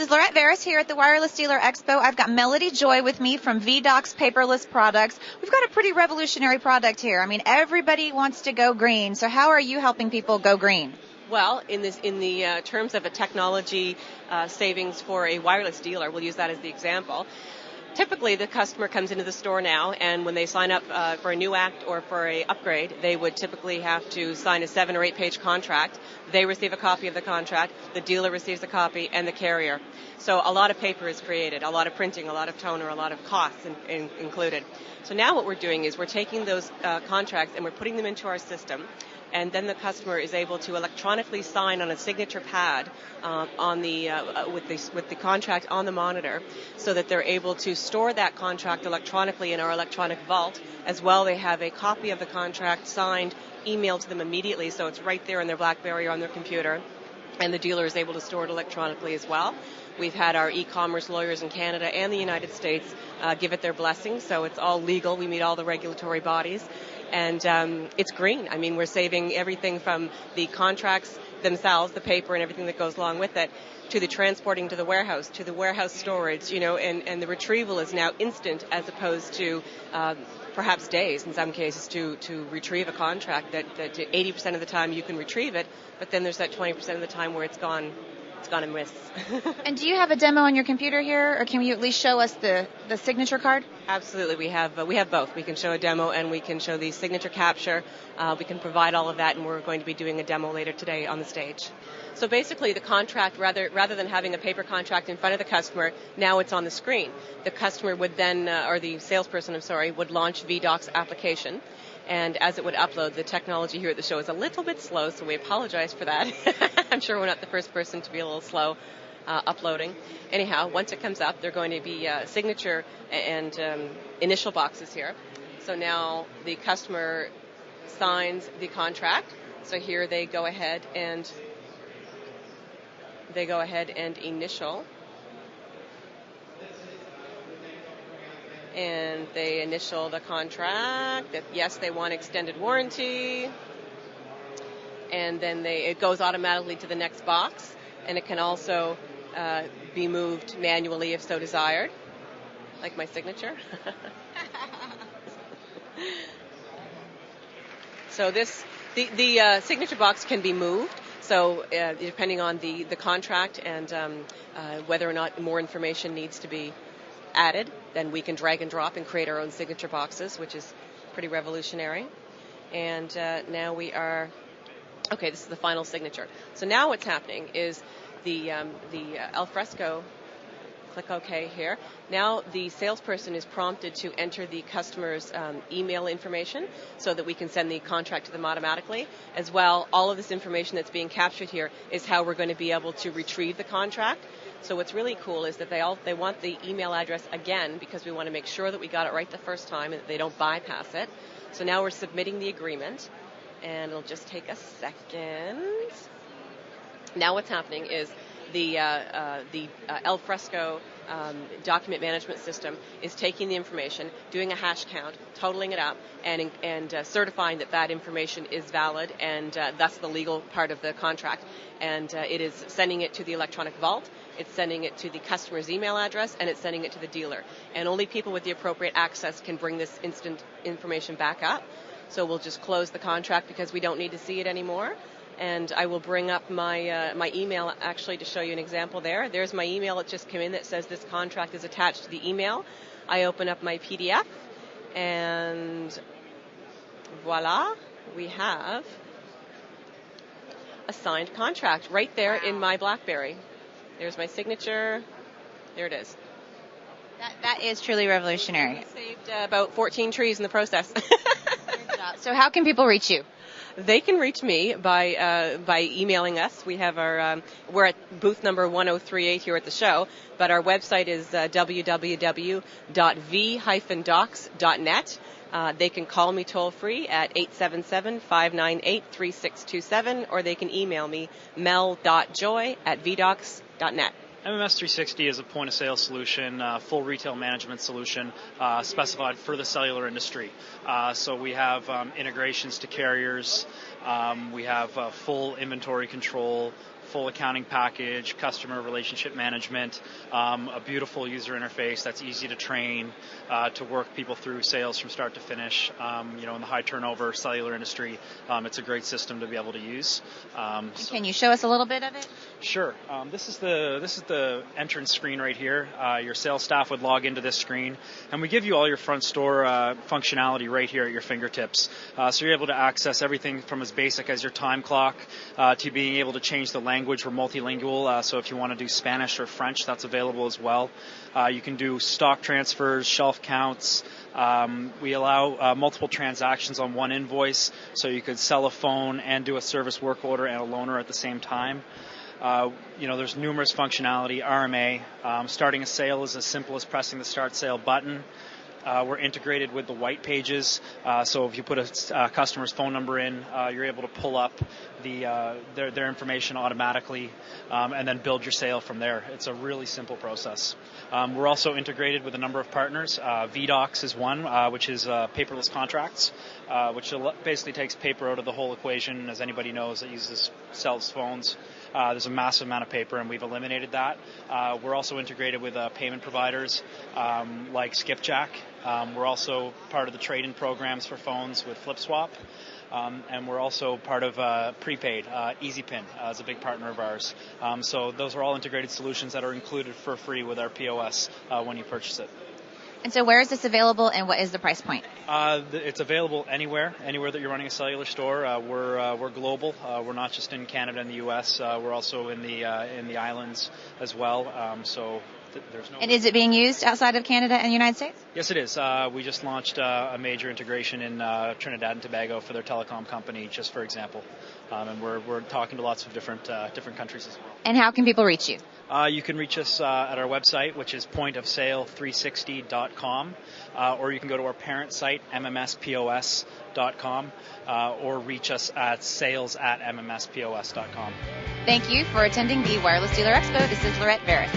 is Laurette Veras here at the Wireless Dealer Expo. I've got Melody Joy with me from VDOC's Paperless Products. We've got a pretty revolutionary product here. I mean, everybody wants to go green. So how are you helping people go green? Well, in the terms of a technology savings for a wireless dealer, we'll use that as the example. Typically, the customer comes into the store now, and when they sign up for a new act or for a upgrade, they would typically have to sign a 7 or 8 page contract. They receive a copy of the contract, the dealer receives a copy, and the carrier. So a lot of paper is created, a lot of printing, a lot of toner, a lot of costs included. So now what we're doing is we're taking those contracts and we're putting them into our system. And then the customer is able to electronically sign on a signature pad with the contract on the monitor, so that they're able to store that contract electronically in our electronic vault. As well, they have a copy of the contract signed, emailed to them immediately, so it's right there in their BlackBerry or on their computer, and the dealer is able to store it electronically as well. We've had our e-commerce lawyers in Canada and the United States give it their blessing, so it's all legal. We meet all the regulatory bodies. And it's green. I mean, we're saving everything from the contracts themselves, the paper and everything that goes along with it, to the transporting to the warehouse storage, and the retrieval is now instant, as opposed to perhaps days in some cases to retrieve a contract that 80% of the time you can retrieve it, but then there's that 20% of the time where it's gone amiss. And do you have a demo on your computer here, or can you at least show us the signature card? Absolutely, we have both. We can show a demo and we can show the signature capture. We can provide all of that, and we're going to be doing a demo later today on the stage. So basically, the contract, rather than having a paper contract in front of the customer, now it's on the screen. The customer would then, or the salesperson, would launch VDOC's application. And as it would upload, the technology here at the show is a little bit slow, so we apologize for that. I'm sure we're not the first person to be a little slow uploading. Anyhow, once it comes up, there are going to be signature and initial boxes here. So now the customer signs the contract. So here they go ahead and initial. And they initial the contract that, yes, they want extended warranty. And then it goes automatically to the next box. And it can also be moved manually if so desired, like my signature. So the signature box can be moved. So depending on the contract and whether or not more information needs to be added, then we can drag and drop and create our own signature boxes, which is pretty revolutionary. And now we are, okay, this is the final signature. So now what's happening is the al fresco, click OK here. Now the salesperson is prompted to enter the customer's email information so that we can send the contract to them automatically. As well, all of this information that's being captured here is how we're going to be able to retrieve the contract. So what's really cool is that they want the email address again, because we want to make sure that we got it right the first time and that they don't bypass it. So now we're submitting the agreement, and it'll just take a second. Now what's happening is the al fresco document management system is taking the information, doing a hash count, totaling it up, and certifying that information is valid, and thus the legal part of the contract. And it is sending it to the electronic vault. It's sending it to the customer's email address, and it's sending it to the dealer. And only people with the appropriate access can bring this instant information back up. So we'll just close the contract because we don't need to see it anymore. And I will bring up my email actually to show you an example there. There's my email that just came in that says this contract is attached to the email. I open up my PDF, and voila, we have a signed contract right there in my BlackBerry. There's my signature. There it is. That is truly revolutionary. We saved about 14 trees in the process. Good job. So how can people reach you? They can reach me by emailing us. We have we're at booth number 1038 here at the show, but our website is www.v-docs.net. They can call me toll free at 877-598-3627, or they can email me mel.joy@vdocs.net. MMS 360 is a point-of-sale solution, full retail management solution specified for the cellular industry. So we have integrations to carriers. We have full inventory control, full accounting package, customer relationship management, a beautiful user interface that's easy to train, to work people through sales from start to finish. In the high turnover cellular industry, it's a great system to be able to use. Can you show us a little bit of it? Sure. This is the entrance screen right here. Your sales staff would log into this screen, and we give you all your front store functionality right here at your fingertips. So you're able to access everything from as basic as your time clock to being able to change the language. We're multilingual, so if you want to do Spanish or French, that's available as well. You can do stock transfers, shelf counts. We allow multiple transactions on one invoice, so you could sell a phone and do a service work order and a loaner at the same time. There's numerous functionality. RMA, starting a sale is as simple as pressing the Start Sale button. We're integrated with the white pages, so if you put a customer's phone number in, you're able to pull up their information automatically and then build your sale from there. It's a really simple process. We're also integrated with a number of partners. VDocs is one, which is paperless contracts, which basically takes paper out of the whole equation. As anybody knows that sells phones, there's a massive amount of paper, and we've eliminated that. We're also integrated with payment providers like Skipjack. We're also part of the trade-in programs for phones with FlipSwap. And we're also part of prepaid. EasyPin is a big partner of ours. So those are all integrated solutions that are included for free with our POS when you purchase it. And so where is this available, and what is the price point? It's available anywhere that you're running a cellular store. We're global. We're not just in Canada and the U.S. We're also in the islands as well. And is it being used outside of Canada and the United States? Yes, it is. We just launched a major integration in Trinidad and Tobago for their telecom company, just for example. And we're talking to lots of different countries as well. And how can people reach you? You can reach us at our website, which is pointofsale360.com, or you can go to our parent site, mmspos.com, or reach us at sales@mmspos.com. Thank you for attending the Wireless Dealer Expo. This is Lorette Veris.